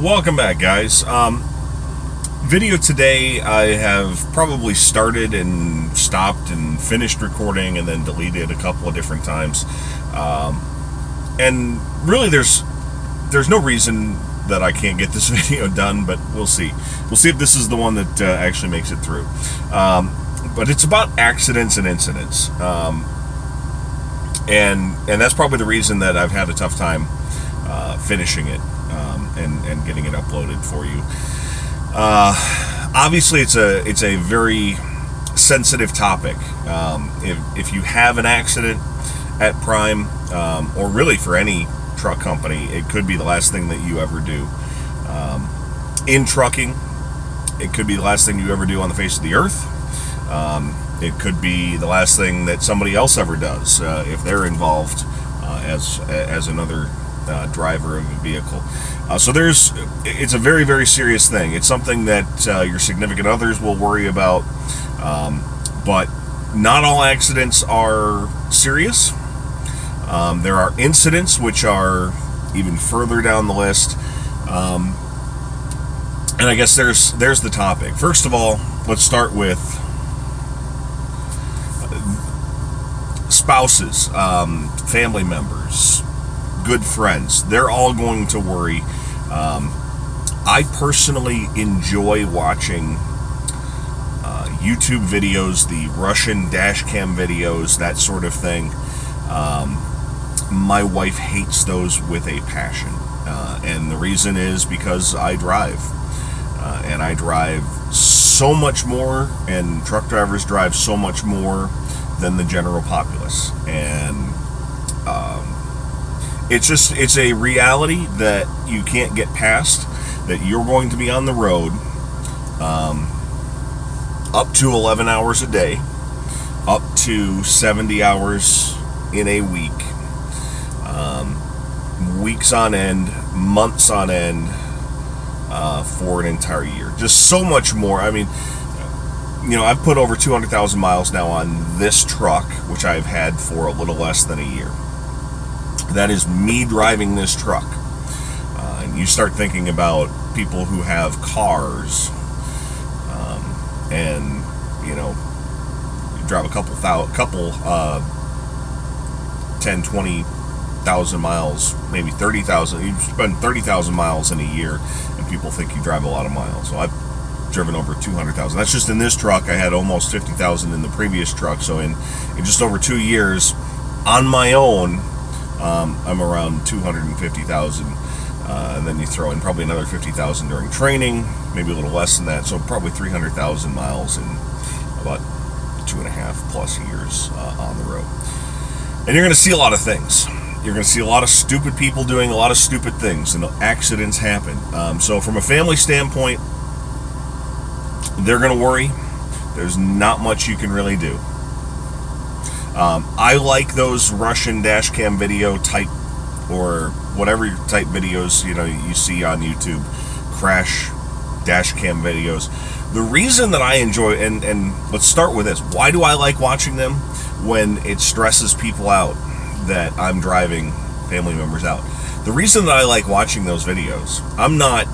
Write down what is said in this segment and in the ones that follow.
Welcome back, guys. Video today I have probably started and stopped and finished recording and then deleted a couple of different times. And really there's no reason that I can't get this video done, but we'll see. We'll see if this is the one that actually makes it through. But it's about accidents and incidents. And that's probably the reason that I've had a tough time finishing it and getting it uploaded for you. Obviously, it's a very sensitive topic. If you have an accident at Prime, or really for any truck company, it could be the last thing that you ever do. In trucking, it could be the last thing you ever do on the face of the earth. It could be the last thing that somebody else ever does if they're involved as another driver of a vehicle. So it's a very, very serious thing. It's something that your significant others will worry about, but not all accidents are serious. There are incidents which are even further down the list, and I guess there's the topic. First of all, let's start with spouses, family members, good friends. They're all going to worry. I personally enjoy watching YouTube videos, the Russian dash cam videos, that sort of thing. My wife hates those with a passion, and the reason is because I drive, and I drive so much more, and truck drivers drive so much more than the general populace, and it's a reality that you can't get past, that you're going to be on the road up to 11 hours a day, up to 70 hours in a week, weeks on end, months on end, for an entire year. Just so much more. I mean, I've put over 200,000 miles now on this truck, which I've had for a little less than a year. That is me driving this truck. And you start thinking about people who have cars, and you drive a couple 10, 20,000 miles, maybe 30,000. You spend 30,000 miles in a year, and people think you drive a lot of miles. So I've driven over 200,000. That's just in this truck. I had almost 50,000 in the previous truck. So in just over 2 years, on my own, I'm around 250,000. And then you throw in probably another 50,000 during training, maybe a little less than that. So probably 300,000 miles in about 2.5+ years on the road. And you're going to see a lot of things. You're going to see a lot of stupid people doing a lot of stupid things, and accidents happen. So from a family standpoint, they're going to worry. There's not much you can really do. I like those Russian dash cam video type, or whatever type videos you see on YouTube, crash dash cam videos. The reason that I enjoy, and let's start with this, why do I like watching them? When it stresses people out that I'm driving family members out. The reason that I like watching those videos, I'm not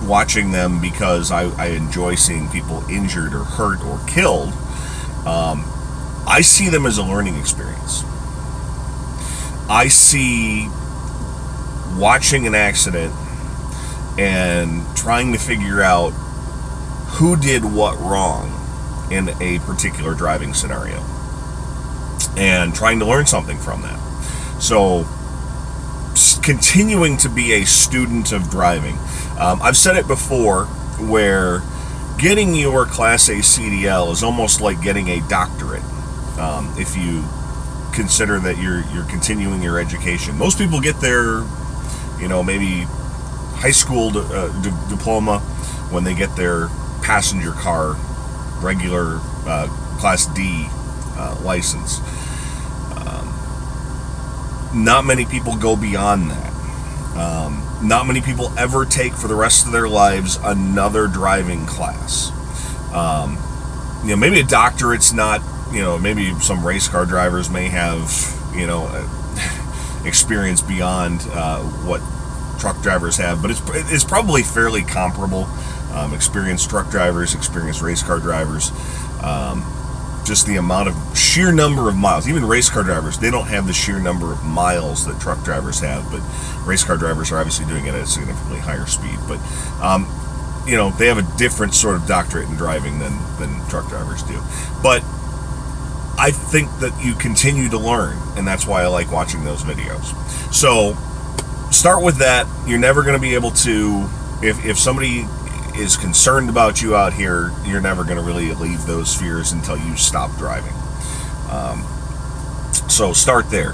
watching them because I enjoy seeing people injured or hurt or killed. I see them as a learning experience. I see watching an accident and trying to figure out who did what wrong in a particular driving scenario, and trying to learn something from that. So continuing to be a student of driving. I've said it before, where getting your Class A CDL is almost like getting a doctorate, if you consider that you're continuing your education. Most people get their, maybe high school diploma when they get their passenger car regular Class D license. Not many people go beyond that. Not many people ever take for the rest of their lives another driving class. Maybe a doctorate's not, maybe some race car drivers may have, experience beyond what truck drivers have, but it's probably fairly comparable. Experienced truck drivers, experienced race car drivers, just the amount of sheer number of miles. Even race car drivers, they don't have the sheer number of miles that truck drivers have, but race car drivers are obviously doing it at a significantly higher speed. But they have a different sort of doctorate in driving than truck drivers do. But I think that you continue to learn, and that's why I like watching those videos. So start with that. You're never going to be able to, if somebody is concerned about you out here, you're never going to really alleviate those fears until you stop driving. So start there.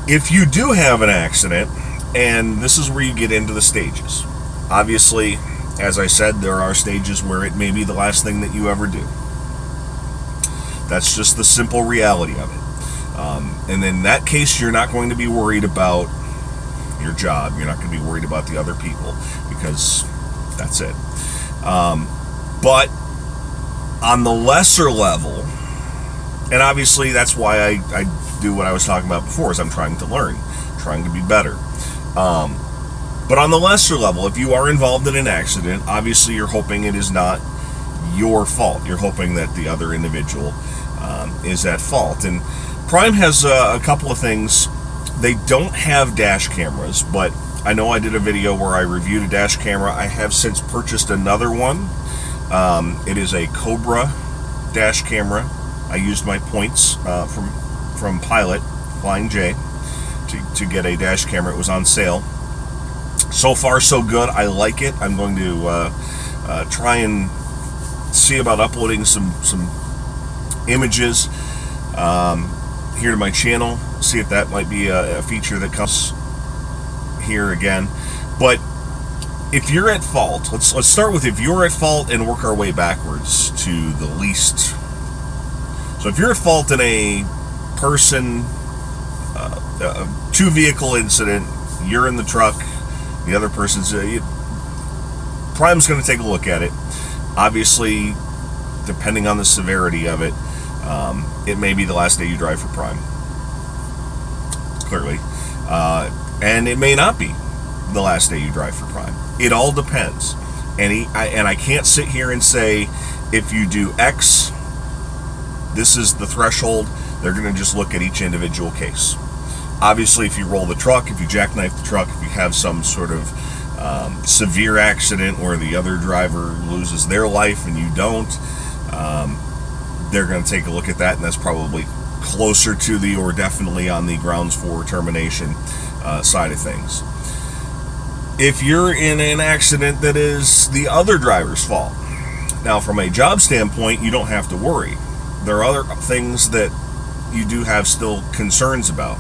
If you do have an accident, and this is where you get into the stages. Obviously, as I said, there are stages where it may be the last thing that you ever do. That's just the simple reality of it. And in that case, you're not going to be worried about your job. You're not going to be worried about the other people, because that's it. But on the lesser level, and obviously that's why I do what I was talking about before, is I'm trying to learn, trying to be better. But on the lesser level, if you are involved in an accident, obviously you're hoping it is not your fault. You're hoping that the other individual is at fault. And Prime has a couple of things. They don't have dash cameras, but I know I did a video where I reviewed a dash camera. I have since purchased another one. It is a Cobra dash camera. I used my points from Pilot, Flying J, to get a dash camera. It was on sale. So far, so good. I like it. I'm going to try and see about uploading some images here to my channel. See if that might be a feature that comes here again. But if you're at fault, let's start with if you're at fault and work our way backwards to the least. So if you're at fault in a person, two vehicle incident, you're in the truck, the other person's Prime's going to take a look at it. Obviously, depending on the severity of it, it may be the last day you drive for Prime, clearly, and it may not be the last day you drive for Prime. It all depends, and I can't sit here and say if you do X, this is the threshold. They're going to just look at each individual case. Obviously, if you roll the truck, if you jackknife the truck, if you have some sort of severe accident where the other driver loses their life and you don't, they're going to take a look at that, and that's probably closer to the, or definitely on the grounds for termination side of things. If you're in an accident that is the other driver's fault, now from a job standpoint, you don't have to worry. There are other things that you do have still concerns about.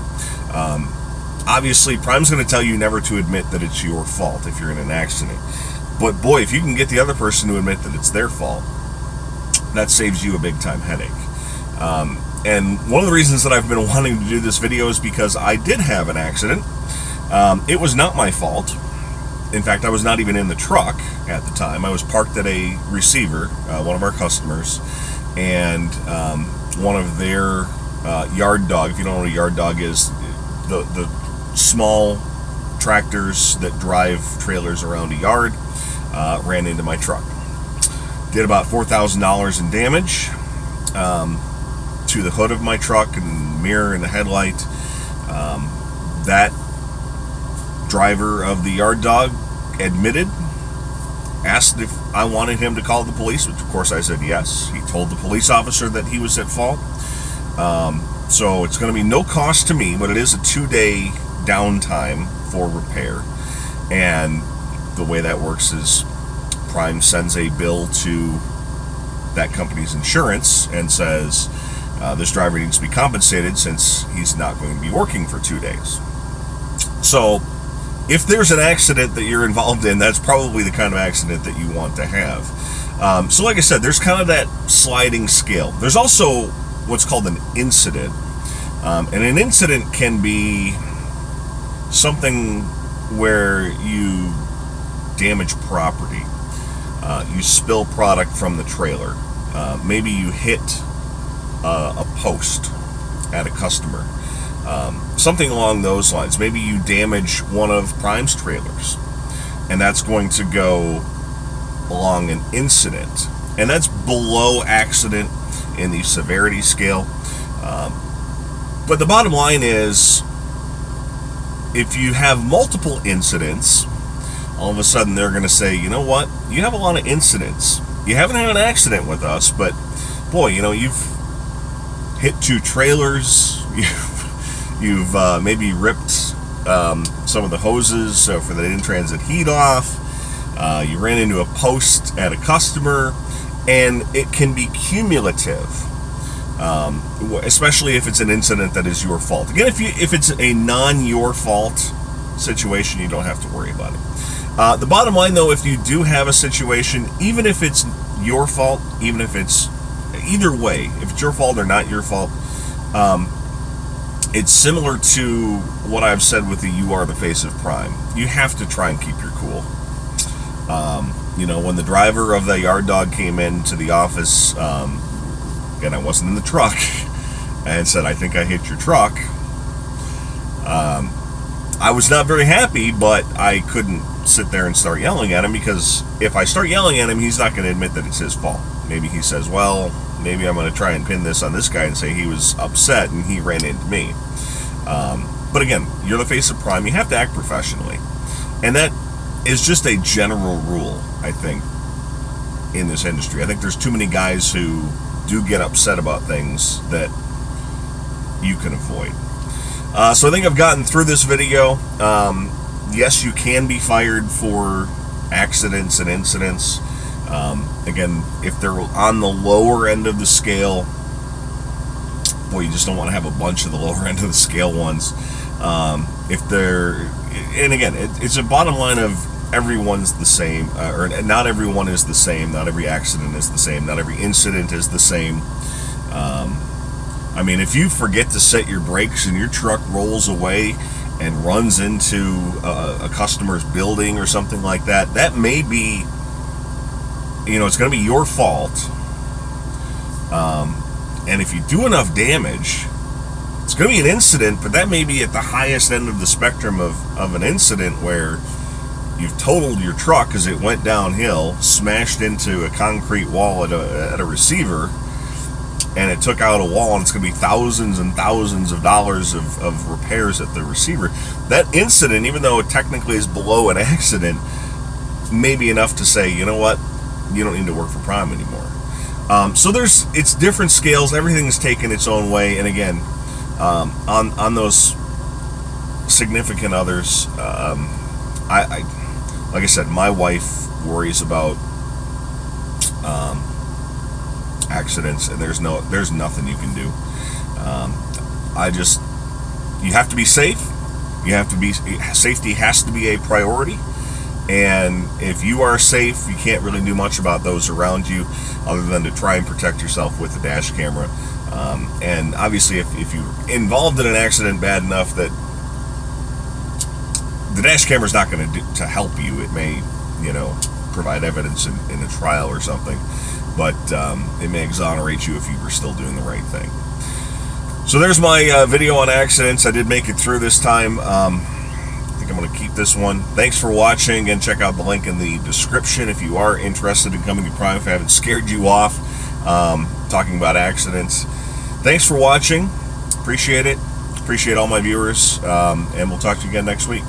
Obviously, Prime's going to tell you never to admit that it's your fault if you're in an accident. But boy, if you can get the other person to admit that it's their fault, that saves you a big time headache. And one of the reasons that I've been wanting to do this video is because I did have an accident. It was not my fault. In fact, I was not even in the truck at the time. I was parked at a receiver, one of our customers, and one of their yard dog, if you don't know what a yard dog is, the small tractors that drive trailers around a yard, ran into my truck. Did about $4,000 in damage to the hood of my truck and mirror and the headlight. That driver of the yard dog admitted, asked if I wanted him to call the police, which of course I said yes. He told the police officer that he was at fault. So it's going to be no cost to me, but it is a 2-day downtime for repair. And the way that works is Prime sends a bill to that company's insurance and says this driver needs to be compensated since he's not going to be working for 2 days. So if there's an accident that you're involved in, that's probably the kind of accident that you want to have. So like I said, there's kind of that sliding scale. There's also what's called an incident. And an incident can be something where you damage property. You spill product from the trailer. Maybe you hit a post at a customer. Something along those lines. Maybe you damage one of Prime's trailers. and that's going to go along an incident, and that's below accident in the severity scale. But the bottom line is, if you have multiple incidents, all of a sudden they're going to say, you know what, you have a lot of incidents. You haven't had an accident with us, but boy, you've hit 2 trailers, you've maybe ripped some of the hoses so for the in-transit heat off, you ran into a post at a customer, and it can be cumulative. Especially if it's an incident that is your fault. Again, if it's a non-your fault situation, you don't have to worry about it. The bottom line, though, if you do have a situation, even if it's your fault, even if it's either way, if it's your fault or not your fault, it's similar to what I've said with the "you are the face of crime." You have to try and keep your cool. When the driver of the yard dog came into the office, and I wasn't in the truck, and said, "I think I hit your truck." I was not very happy, but I couldn't sit there and start yelling at him, because if I start yelling at him, he's not going to admit that it's his fault. Maybe he says, well, maybe I'm going to try and pin this on this guy and say he was upset and he ran into me. But again, you're the face of crime. You have to act professionally. And that is just a general rule, I think, in this industry. I think there's too many guys who do get upset about things that you can avoid. So I think I've gotten through this video. Yes, you can be fired for accidents and incidents. Again, if they're on the lower end of the scale, boy, you just don't want to have a bunch of the lower end of the scale ones. If they're, and again, it's a bottom line of everyone's the same, or not everyone is the same, not every accident is the same, not every incident is the same. I mean, if you forget to set your brakes and your truck rolls away and runs into a customer's building or something like that, that may be, it's going to be your fault. And if you do enough damage, it's going to be an incident, but that may be at the highest end of the spectrum of an incident where you've totaled your truck because it went downhill, smashed into a concrete wall at a receiver, and it took out a wall, and it's going to be thousands and thousands of dollars of repairs at the receiver. That incident, even though it technically is below an accident, may be enough to say, you know what, you don't need to work for Prime anymore. So it's different scales. Everything is taken its own way. And again, on those significant others, I like I said, my wife worries about accidents, and there's nothing you can do. You have to be safe. Safety has to be a priority. And if you are safe, you can't really do much about those around you other than to try and protect yourself with the dash camera. And obviously, if you're involved in an accident bad enough that the dash camera is not going to help you, it may, provide evidence in a trial or something, but it may exonerate you if you were still doing the right thing. So there's my video on accidents. I did make it through this time. I think I'm going to keep this one. Thanks for watching, and check out the link in the description if you are interested in coming to Prime, if I haven't scared you off talking about accidents. Thanks for watching. Appreciate it. Appreciate all my viewers, and we'll talk to you again next week.